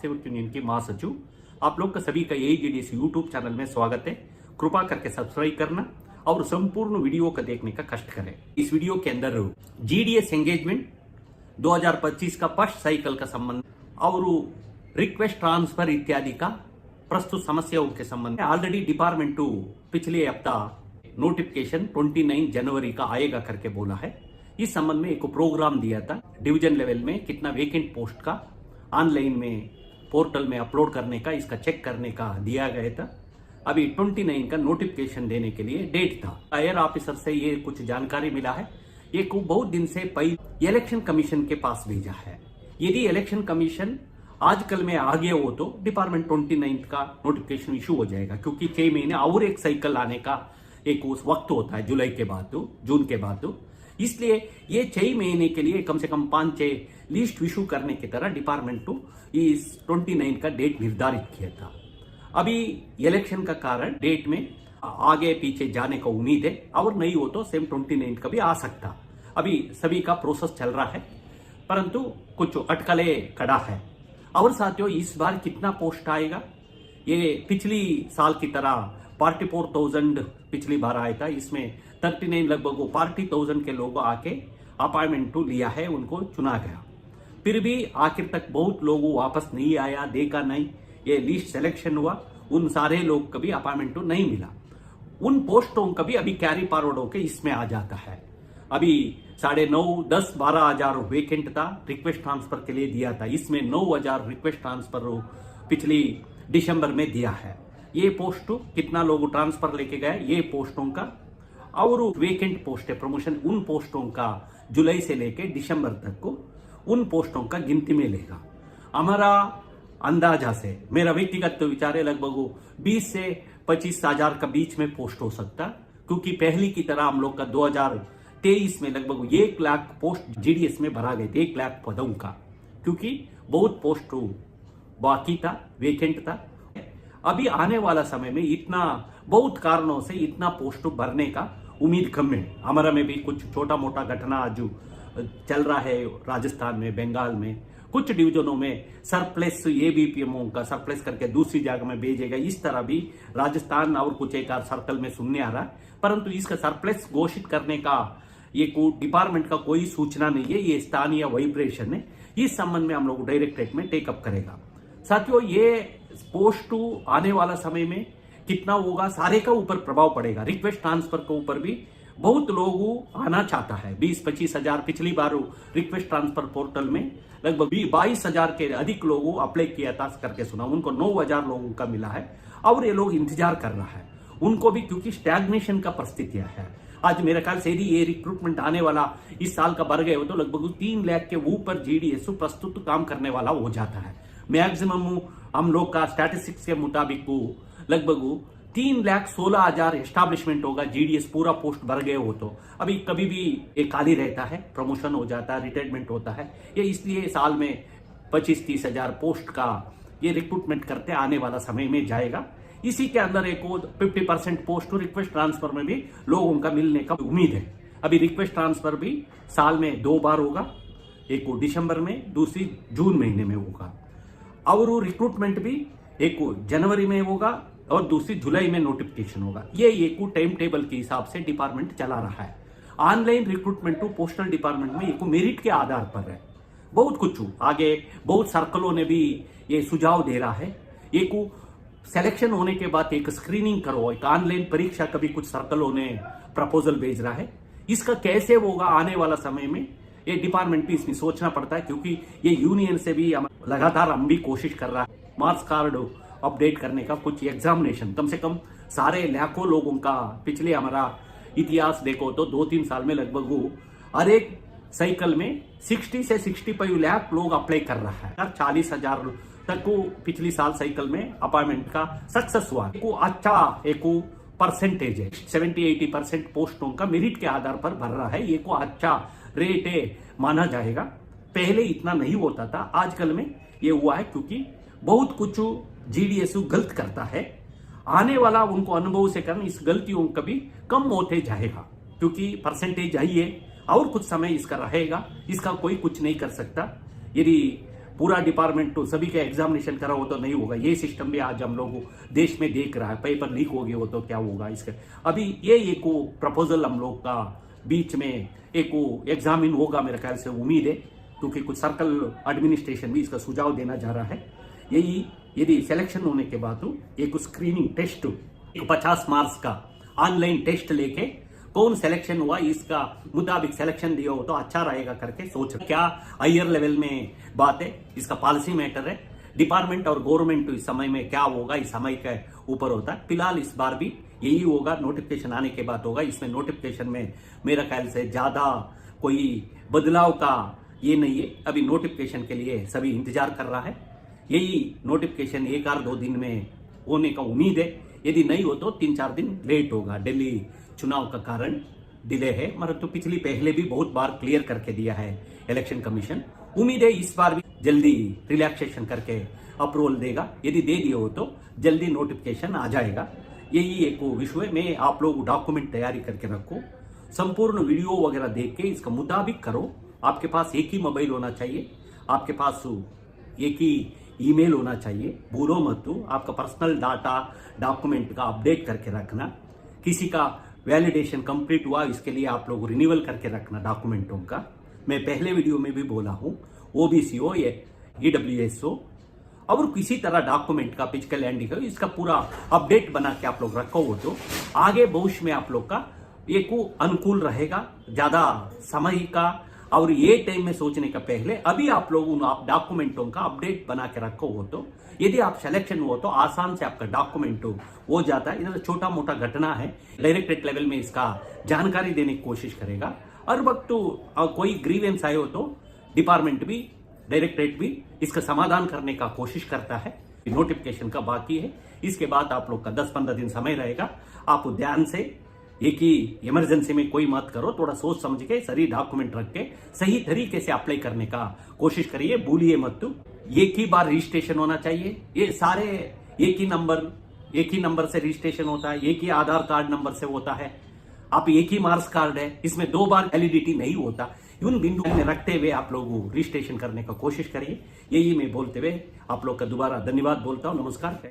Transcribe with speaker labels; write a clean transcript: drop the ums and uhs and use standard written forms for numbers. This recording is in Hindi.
Speaker 1: सेवक यूनियन की महासचिव। आप लोग का सभी का AJDS यूट्यूब चैनल में स्वागत है। कृपा करके सब्सक्राइब करना और संपूर्ण वीडियो को देखने का कष्ट करें। इस वीडियो के अंदर GDS एंगेजमेंट 2025 का फर्स्ट साइकिल का संबंध और रिक्वेस्ट ट्रांसफर इत्यादि का प्रस्तुत समस्याओं के संबंध में ऑलरेडी डिपार्टमेंट पिछले हफ्ता नोटिफिकेशन 29 जनवरी का आएगा करके बोला है। इस संबंध में एक प्रोग्राम दिया था। डिवीजन लेवल में कितना वेकेंट पोस्ट का ऑनलाइन में पोर्टल में अपलोड करने का, इसका चेक करने का दिया गया था। अभी 29 का नोटिफिकेशन देने के लिए डेट था। हायर ऑफिसर से ये कुछ जानकारी मिला है। ये को बहुत दिन से पहले इलेक्शन कमीशन के पास भेजा है। यदि इलेक्शन कमीशन आजकल में आ गया हो तो डिपार्टमेंट 29 का नोटिफिकेशन इशू हो जाएगा, क्योंकि 6 महीने और एक साइकिल आने का एक उस वक्त होता है, जुलाई के बाद जून के बाद। इसलिए ये 6 महीने के लिए कम से कम 5-6 लिस्ट इशू करने की तरह डिपार्टमेंट इस 29 का डेट निर्धारित किया था। अभी इलेक्शन का कारण डेट में आगे पीछे जाने का उम्मीद है, और नहीं हो तो सेम 29 का भी आ सकता। अभी सभी का प्रोसेस चल रहा है, परंतु कुछ अटकले खड़ा है। और साथियों, इस बार कितना पोस्ट आएगा? ये पिछली साल की तरह 44,000 पिछली बार आया था। इसमें 39 लगभग 40,000 के लोग आके अपॉइंटमेंट लिया है, उनको चुना गया। फिर भी आखिर तक बहुत लोग वापस नहीं आया, देखा नहीं। ये लिस्ट सिलेक्शन हुआ, उन सारे लोग कभी अपॉइंटमेंट नहीं मिला। उन पोस्टों का भी अभी कैरी फॉरवर्ड होकर इसमें आ जाता है। अभी 9.5, 10, 12 हजार वेकेंट था, रिक्वेस्ट ट्रांसफर के लिए दिया था। इसमें 9,000 रिक्वेस्ट ट्रांसफर पिछली दिसंबर में दिया है। ये पोस्ट कितना लोग ट्रांसफर लेके गए, ये पोस्टों का और वेकेंट पोस्ट है प्रमोशन, उन पोस्टों का जुलाई से लेके दिसंबर तक को उन पोस्टों का गिनती में लेगा। हमारा अंदाजा से, मेरा व्यक्तिगत विचार है, लगभग 20 से 25 हजार का बीच में पोस्ट हो सकता, क्योंकि पहली की तरह हम लोग का 2023 में लगभग 1 लाख पोस्ट GDS में भरा गए थे, 1 लाख पदों का, क्योंकि बहुत पोस्ट बाकी था, वेकेंट था। अभी आने वाला समय में इतना बहुत कारणों से इतना पोस्ट भरने का उम्मीद कम है। हमारा में भी कुछ छोटा मोटा घटना जो चल रहा है, राजस्थान में, बंगाल में कुछ डिवीजनों में सरप्लस ABPMओ का सरप्लस करके दूसरी जगह में भेजेगा। इस तरह भी राजस्थान और कुछ एक सर्कल में सुनने आ रहा है, परंतु इसका सरप्लस घोषित करने का ये डिपार्टमेंट का कोई सूचना नहीं है। ये स्थानीय वाइब्रेशन है। इस संबंध में हम लोग डायरेक्टरेट में टेकअप करेगा। साथियों, ये पोस्ट आने वाला समय में कितना होगा, सारे का ऊपर प्रभाव पड़ेगा। रिक्वेस्ट ट्रांसफर के ऊपर भी बहुत लोग आना चाहता है। 20-25 हजार पिछली बार रिक्वेस्ट ट्रांसफर पोर्टल में लगभग 22 हजार के अधिक लोगों अप्लाई किया था करके सुना। उनको 9,000 लोगों का मिला है, और ये लोग इंतजार कर रहा है उनको भी, क्योंकि स्टैग्नेशन का परिस्थितियां है। आज मेरे ख्याल से यदि ये रिक्रूटमेंट आने वाला इस साल का बढ़ गए हो तो लगभग 3 लाख के ऊपर GDS प्रस्तुत काम करने वाला हो जाता है। मैक्सिमम हम लोग का स्टैटिस्टिक्स के मुताबिक लगभग 3,16,000 एस्टैब्लिशमेंट होगा। GDS पूरा पोस्ट भर गए हो तो अभी कभी भी एक खाली रहता है, प्रमोशन हो जाता है, रिटायरमेंट होता है। ये इसलिए साल में 25-30 हजार पोस्ट का ये रिक्रूटमेंट करते आने वाला समय में जाएगा। इसी के अंदर एक 50% पोस्ट रिक्वेस्ट ट्रांसफर में भी लोगों का मिलने का उम्मीद है। अभी रिक्वेस्ट ट्रांसफर भी साल में 2 बार होगा, एक दिसंबर में, दूसरी जून महीने में होगा, और रिक्रूटमेंट भी एक जनवरी में होगा और दूसरी जुलाई में नोटिफिकेशन होगा। ये एक टाइम टेबल के हिसाब से डिपार्टमेंट चला रहा है। ऑनलाइन रिक्रूटमेंट पोस्टल डिपार्टमेंट में एक मेरिट के आधार पर है। बहुत कुछ आगे बहुत सर्कलों ने भी ये सुझाव दे रहा है। एक सिलेक्शन होने के बाद एक स्क्रीनिंग करो, एक ऑनलाइन परीक्षा का भी कुछ सर्कलों ने प्रपोजल भेज रहा है। इसका कैसे होगा आने वाला समय में, ये डिपार्टमेंट भी इसमें सोचना पड़ता है, क्योंकि ये यूनियन से भी लगातार हम भी कोशिश कर रहा है मार्क्स कार्ड अपडेट करने का। कुछ एग्जामिनेशन कम से कम सारे लाखों लोगों का, पिछले हमारा इतिहास देखो तो 2-3 साल में लगभग हर एक साइकिल में 60 से 65 लाख लोग अप्लाई कर रहा है। 40 हजार तक को पिछली साल साइकिल में अपॉइंटमेंट का सक्सेस हुआ। अच्छा एक परसेंटेज है, 70-80% पोस्टों का मेरिट के आधार पर भर रहा है। ये को अच्छा रेट है माना जाएगा। पहले इतना नहीं होता था, आजकल में ये हुआ है, क्योंकि बहुत कुछ GDS गलत करता है। आने वाला उनको अनुभव से कारण इस गलतियों का भी कम होते जाएगा, क्योंकि परसेंटेज आई है और कुछ समय इसका रहेगा। इसका कोई कुछ नहीं कर सकता। यदि पूरा डिपार्टमेंट तो सभी का एग्जामिनेशन करा हो तो नहीं होगा। ये सिस्टम भी आज हम लोग देश में देख रहा है, पेपर लीक हो गया हो तो क्या होगा इसका। अभी ये एक प्रपोजल हम लोग का बीच में एक एग्जामिन होगा मेरे ख्याल से, उम्मीद है, क्योंकि कुछ सर्कल एडमिनिस्ट्रेशन भी इसका सुझाव देना जा रहा है। यही यदि सिलेक्शन होने के बाद एक स्क्रीनिंग टेस्ट, एक 50 मार्क्स का ऑनलाइन टेस्ट लेके कौन सिलेक्शन हुआ इसका मुताबिक सिलेक्शन दिया हो तो अच्छा रहेगा करके सोच। क्या हायर लेवल में बात है, इसका पॉलिसी मैटर है। डिपार्टमेंट और गवर्नमेंट इस समय में क्या होगा इस समय के ऊपर होता है। फिलहाल इस बार भी यही होगा, नोटिफिकेशन आने के बाद होगा। इसमें नोटिफिकेशन में मेरा ख्याल से ज्यादा कोई बदलाव का ये नहीं है। अभी नोटिफिकेशन के लिए सभी इंतजार कर रहा है। यही नोटिफिकेशन 1-2 दिन में होने का उम्मीद है। यदि नहीं हो तो 3-4 दिन लेट होगा। दिल्ली चुनाव का कारण डिले है, मगर तो पिछली पहले भी बहुत बार क्लियर करके दिया है इलेक्शन कमीशन। उम्मीद है इस बार भी जल्दी रिलैक्सेशन करके अप्रूवल देगा। यदि दे दिया हो तो जल्दी नोटिफिकेशन आ जाएगा। यही एक विषय में आप लोग डॉक्यूमेंट तैयारी करके रखो, संपूर्ण वीडियो वगैरह देख के इसका मुताबिक करो। आपके पास एक ही मोबाइल होना चाहिए, आपके पास एक ही ईमेल होना चाहिए। भूलो मत, आपका पर्सनल डाटा डॉक्यूमेंट का अपडेट करके रखना। किसी का वैलिडेशन कंप्लीट हुआ इसके लिए आप लोग रिन्यूअल करके रखना डॉक्यूमेंटों का। मैं पहले वीडियो में भी बोला हूं, ओबीसी हो या ईडब्ल्यूएस हो और किसी तरह डॉक्यूमेंट का फिजिकल हैंडिकैप इसका पूरा अपडेट बना के आप लोग रखो हो तो आगे भविष्य में आप लोग का एक अनुकूल रहेगा। ज्यादा समय का और ये टाइम में सोचने का पहले अभी आप लोग उन डॉक्यूमेंटों का अपडेट बना के रखो हो तो यदि आप सिलेक्शन हो तो आसान से आपका डॉक्यूमेंट हो जाता है। इधर छोटा मोटा घटना है, डायरेक्टरेट लेवल में इसका जानकारी देने की कोशिश करेगा। हर वक्त कोई ग्रीवेंस आए हो तो डिपार्टमेंट भी डायरेक्टरेट भी इसका समाधान करने का कोशिश करता है। नोटिफिकेशन का बाकी है, इसके बाद आप लोग का 10-15 दिन समय रहेगा। आप ध्यान से एक ही इमरजेंसी में कोई मत करो, थोड़ा सोच समझ के सही डॉक्यूमेंट रख के सही तरीके से अप्लाई करने का कोशिश करिए। भूलिए मत, एक ही बार रजिस्ट्रेशन होना चाहिए। ये सारे एक ही नंबर से रजिस्ट्रेशन होता है, एक ही आधार कार्ड नंबर से होता है। आप एक ही मार्क्स कार्ड है, इसमें 2 बार वैलिडिटी नहीं होता। उन बिंदु में रखते हुए आप लोग रजिस्ट्रेशन करने का कोशिश करिए। यही मैं बोलते हुए आप लोग का दोबारा धन्यवाद बोलता हूँ। नमस्कार।